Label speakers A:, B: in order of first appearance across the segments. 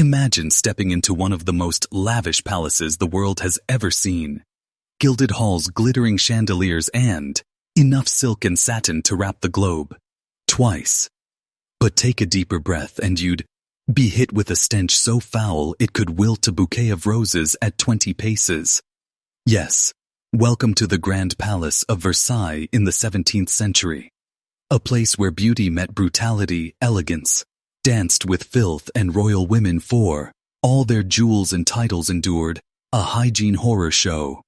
A: Imagine stepping into one of the most lavish palaces the world has ever seen. Gilded halls, glittering chandeliers, and enough silk and satin to wrap the globe. Twice. But take a deeper breath and you'd be hit with a stench so foul it could wilt a bouquet of roses at 20 paces. Yes, welcome to the Grand Palace of Versailles in the 17th century. A place where beauty met brutality, elegance, danced with filth, and royal women for all their jewels and titles endured a hygiene horror show.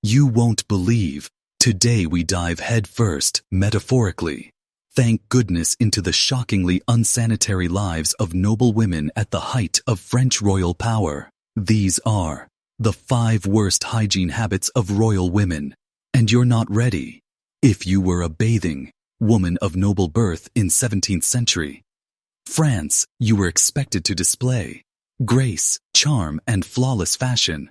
A: You won't believe. Today we dive headfirst, metaphorically, thank goodness, into the shockingly unsanitary lives of noble women at the height of French royal power. These are the 5 worst hygiene habits of royal women. And you're not ready. If you were a bathing woman of noble birth in 17th century France, you were expected to display grace, charm, and flawless fashion.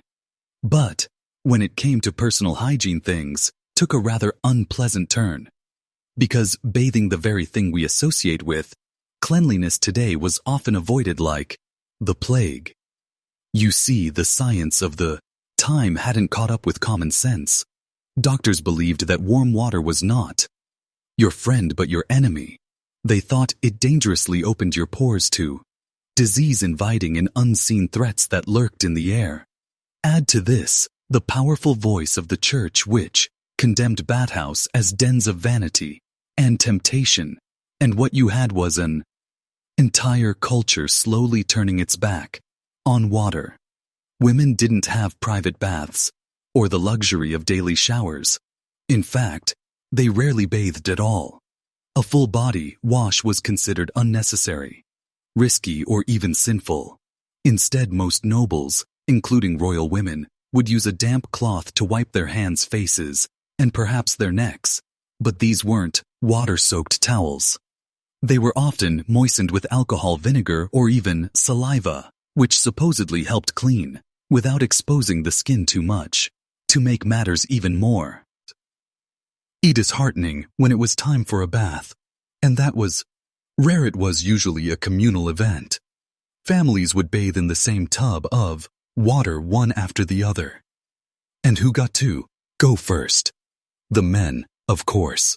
A: But when it came to personal hygiene, things took a rather unpleasant turn. Because bathing, the very thing we associate with cleanliness today, was often avoided like the plague. You see, the science of the time hadn't caught up with common sense. Doctors believed that warm water was not your friend but your enemy. They thought it dangerously opened your pores to disease-inviting and unseen threats that lurked in the air. Add to this the powerful voice of the church, which condemned bathhouse as dens of vanity and temptation, and what you had was an entire culture slowly turning its back on water. Women didn't have private baths or the luxury of daily showers. In fact, they rarely bathed at all. A full body wash was considered unnecessary, risky, or even sinful. Instead, most nobles, including royal women, would use a damp cloth to wipe their hands, faces, and perhaps their necks. But these weren't water-soaked towels. They were often moistened with alcohol, vinegar, or even saliva, which supposedly helped clean, without exposing the skin too much. To make matters even more disheartening, when it was time for a bath, and that was rare, it was usually a communal event. Families would bathe in the same tub of water, one after the other. And who got to go first? The men, of course.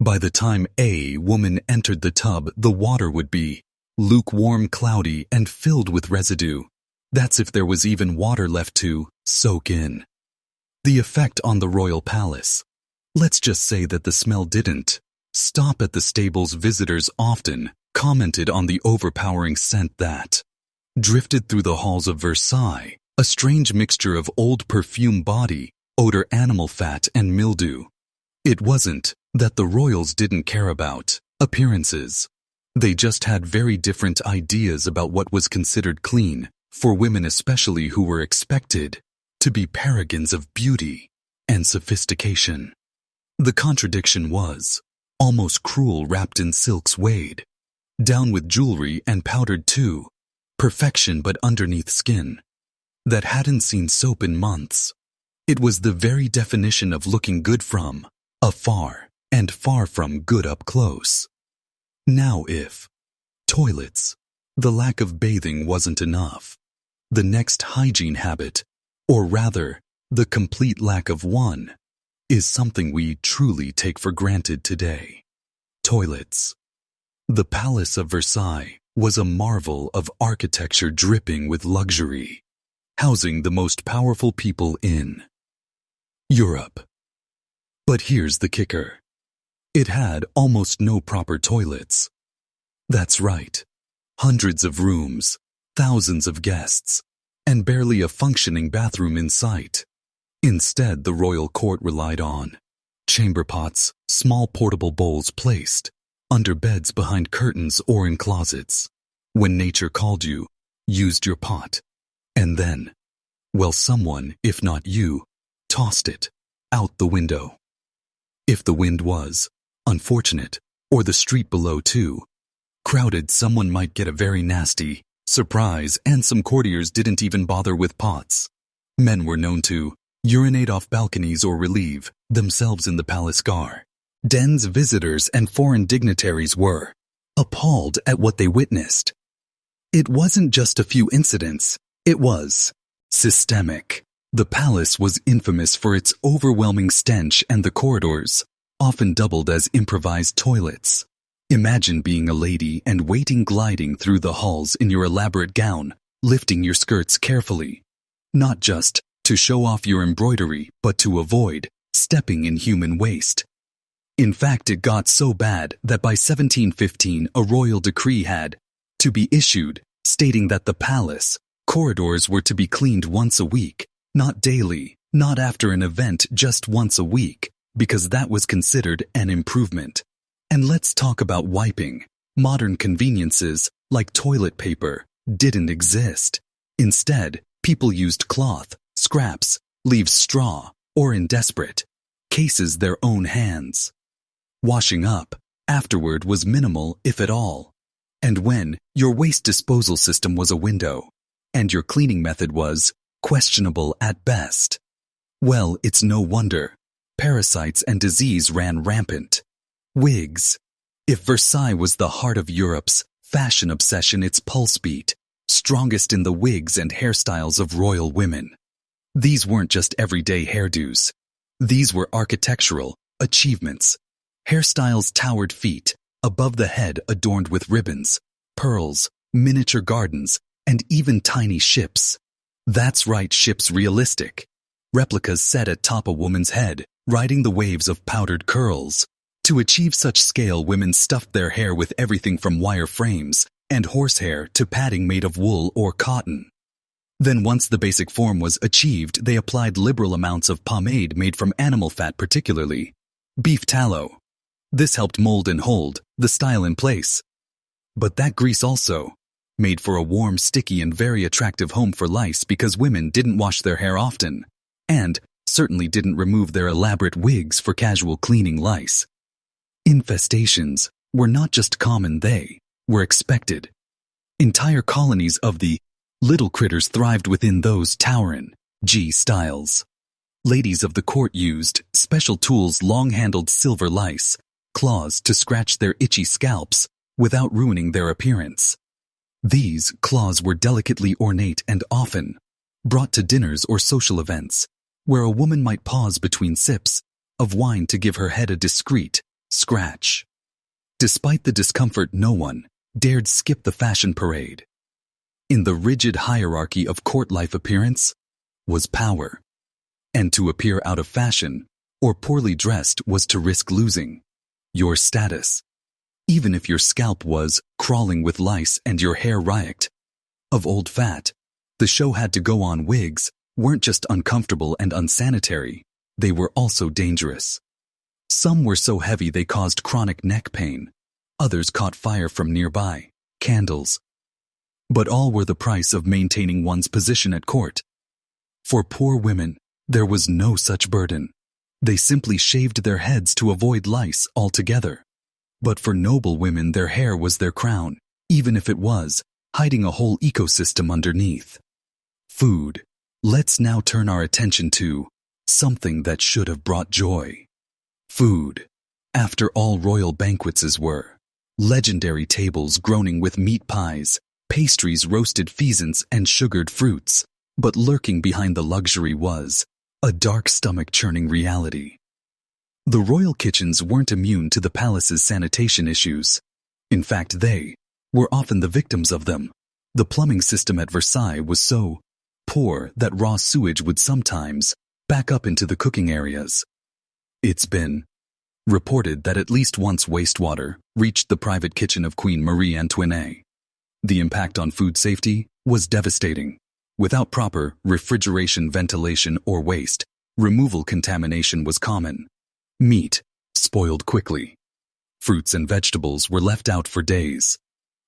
A: By the time a woman entered the tub, the water would be lukewarm, cloudy, and filled with residue. That's if there was even water left to soak in. The effect on the royal palace. Let's just say that the smell didn't stop at the stables. Visitors often commented on the overpowering scent that drifted through the halls of Versailles, a strange mixture of old perfume, body odor, animal fat, and mildew. It wasn't that the royals didn't care about appearances. They just had very different ideas about what was considered clean for women, especially who were expected to be paragons of beauty and sophistication. The contradiction was almost cruel, wrapped in silks, weighed down with jewelry and powdered to perfection, but underneath skin that hadn't seen soap in months. It was the very definition of looking good from afar and far from good up close. Now, if toilets, the lack of bathing, wasn't enough, the next hygiene habit, or rather, the complete lack of one, is something we truly take for granted today. Toilets. The Palace of Versailles was a marvel of architecture, dripping with luxury, housing the most powerful people in Europe. But here's the kicker. It had almost no proper toilets. That's right. Hundreds of rooms, thousands of guests, and barely a functioning bathroom in sight. Instead, the royal court relied on chamber pots, small portable bowls placed under beds, behind curtains, or in closets. When nature called, you used your pot. And then, well, someone, if not you, tossed it out the window. If the wind was unfortunate, or the street below too crowded, someone might get a very nasty surprise, and some courtiers didn't even bother with pots. Men were known to urinate off balconies or relieve themselves in the palace gardens. Visitors and foreign dignitaries were appalled at what they witnessed. It wasn't just a few incidents, it was systemic. The palace was infamous for its overwhelming stench, and the corridors often doubled as improvised toilets. Imagine being a lady and gliding through the halls in your elaborate gown, lifting your skirts carefully. Not just to show off your embroidery, but to avoid stepping in human waste. In fact, it got so bad that by 1715 a royal decree had to be issued stating that the palace corridors were to be cleaned once a week, not daily, not after an event, just once a week, because that was considered an improvement. And let's talk about wiping. Modern conveniences, like toilet paper, didn't exist. Instead, people used cloth, scraps, leaves, straw, or in desperate cases their own hands. Washing up afterward was minimal, if at all. And when your waste disposal system was a window, and your cleaning method was questionable at best, well, it's no wonder parasites and disease ran rampant. Wigs. If Versailles was the heart of Europe's fashion obsession, its pulse beat strongest in the wigs and hairstyles of royal women. These weren't just everyday hairdos. These were architectural achievements. Hairstyles towered feet above the head, adorned with ribbons, pearls, miniature gardens, and even tiny ships. That's right, ships, realistic replicas set atop a woman's head, riding the waves of powdered curls. To achieve such scale, women stuffed their hair with everything from wire frames and horsehair to padding made of wool or cotton. Then once the basic form was achieved, they applied liberal amounts of pomade made from animal fat, particularly beef tallow. This helped mold and hold the style in place. But that grease also made for a warm, sticky, and very attractive home for lice, because women didn't wash their hair often, and certainly didn't remove their elaborate wigs for casual cleaning. Lice infestations were not just common, they were expected. Entire colonies of the little critters thrived within those towering styles. Ladies of the court used special tools, long-handled silver lice claws, to scratch their itchy scalps without ruining their appearance. These claws were delicately ornate and often brought to dinners or social events, where a woman might pause between sips of wine to give her head a discreet scratch. Despite the discomfort, no one dared skip the fashion parade. In the rigid hierarchy of court life, appearance was power, and to appear out of fashion or poorly dressed was to risk losing your status. Even if your scalp was crawling with lice and your hair reeked of old fat, the show had to go on. Wigs weren't just uncomfortable and unsanitary, they were also dangerous. Some were so heavy they caused chronic neck pain. Others caught fire from nearby candles. But all were the price of maintaining one's position at court. For poor women, there was no such burden. They simply shaved their heads to avoid lice altogether. But for noble women, their hair was their crown, even if it was hiding a whole ecosystem underneath. Food. Let's now turn our attention to something that should have brought joy. Food. After all, royal banquets were legendary tables groaning with meat pies, pastries, roasted pheasants, and sugared fruits. But lurking behind the luxury was a dark, stomach-churning reality. The royal kitchens weren't immune to the palace's sanitation issues. In fact, they were often the victims of them. The plumbing system at Versailles was so poor that raw sewage would sometimes back up into the cooking areas. It's been reported that at least once wastewater reached the private kitchen of Queen Marie Antoinette. The impact on food safety was devastating. Without proper refrigeration, ventilation, or waste removal, contamination was common. Meat spoiled quickly. Fruits and vegetables were left out for days.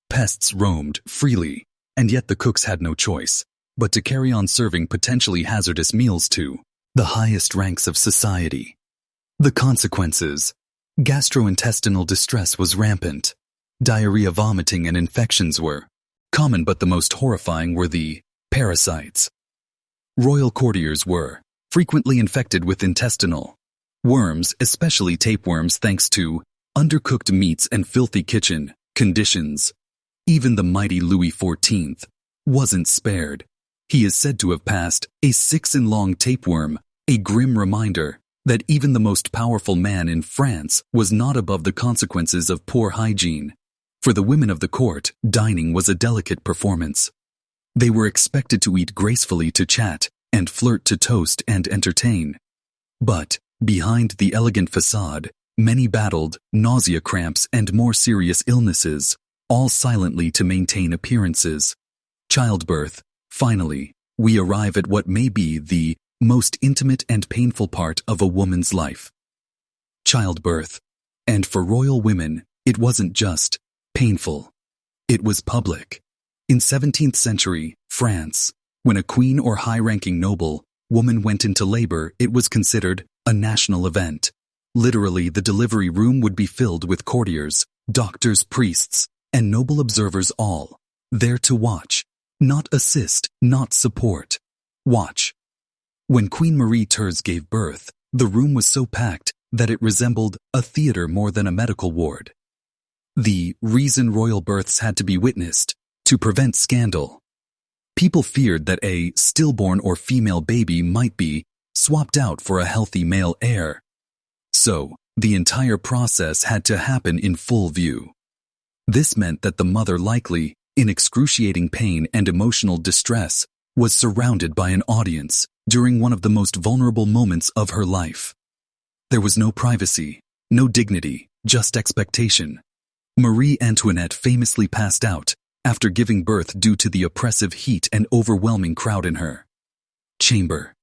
A: Pests roamed freely, and yet the cooks had no choice but to carry on serving potentially hazardous meals to the highest ranks of society. The consequences: gastrointestinal distress was rampant. Diarrhea, vomiting, and infections were common, but the most horrifying were the parasites. Royal courtiers were frequently infected with intestinal worms, especially tapeworms, thanks to undercooked meats and filthy kitchen conditions. Even the mighty Louis XIV wasn't spared. He is said to have passed a 6-in-long tapeworm, a grim reminder that even the most powerful man in France was not above the consequences of poor hygiene. For the women of the court, dining was a delicate performance. They were expected to eat gracefully to chat, and flirt to toast and entertain. But, behind the elegant facade, many battled nausea cramps and more serious illnesses, all silently to maintain appearances. Childbirth. Finally, we arrive at what may be the most intimate and painful part of a woman's life. Childbirth. And for royal women, it wasn't just painful. It was public. In 17th century France, when a queen or high-ranking noble woman went into labor, it was considered a national event. Literally, the delivery room would be filled with courtiers, doctors, priests, and noble observers, all there to watch. Not assist, not support. Watch. When Queen Marie Therese gave birth, the room was so packed that it resembled a theater more than a medical ward. The reason royal births had to be witnessed: to prevent scandal. People feared that a stillborn or female baby might be swapped out for a healthy male heir. So, the entire process had to happen in full view. This meant that the mother, likely in excruciating pain and emotional distress, was surrounded by an audience during one of the most vulnerable moments of her life. There was no privacy, no dignity, just expectation. Marie Antoinette famously passed out after giving birth due to the oppressive heat and overwhelming crowd in her chamber.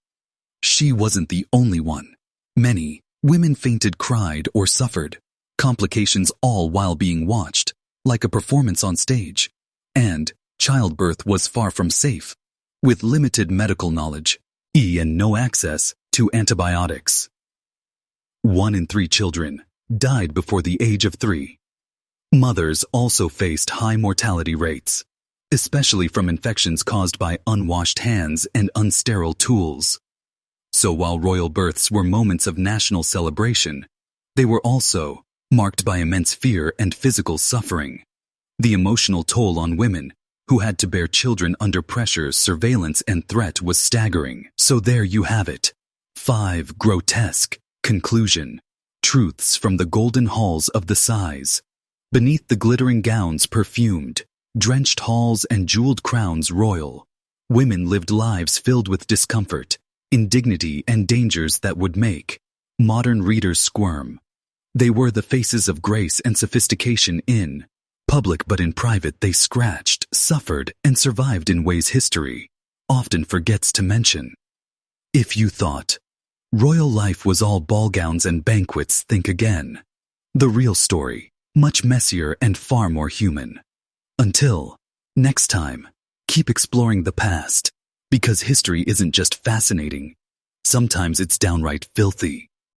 A: She wasn't the only one. Many women fainted, cried, or suffered complications, all while being watched, like a performance on stage. And childbirth was far from safe, with limited medical knowledge and no access to antibiotics. 1 in 3 children died before the age of 3. Mothers also faced high mortality rates, especially from infections caused by unwashed hands and unsterile tools. So while royal births were moments of national celebration, they were also marked by immense fear and physical suffering. The emotional toll on women who had to bear children under pressure, surveillance, and threat was staggering. So there you have it. 5 grotesque conclusion truths from the golden halls of the sighs. Beneath the glittering gowns, perfumed, drenched halls, and jeweled crowns royal, women lived lives filled with discomfort, indignity, and dangers that would make modern readers squirm. They were the faces of grace and sophistication in public, but in private they scratched, suffered, and survived in ways history often forgets to mention. If you thought royal life was all ball gowns and banquets, think again. The real story, much messier and far more human. Until next time, keep exploring the past, because history isn't just fascinating, sometimes it's downright filthy.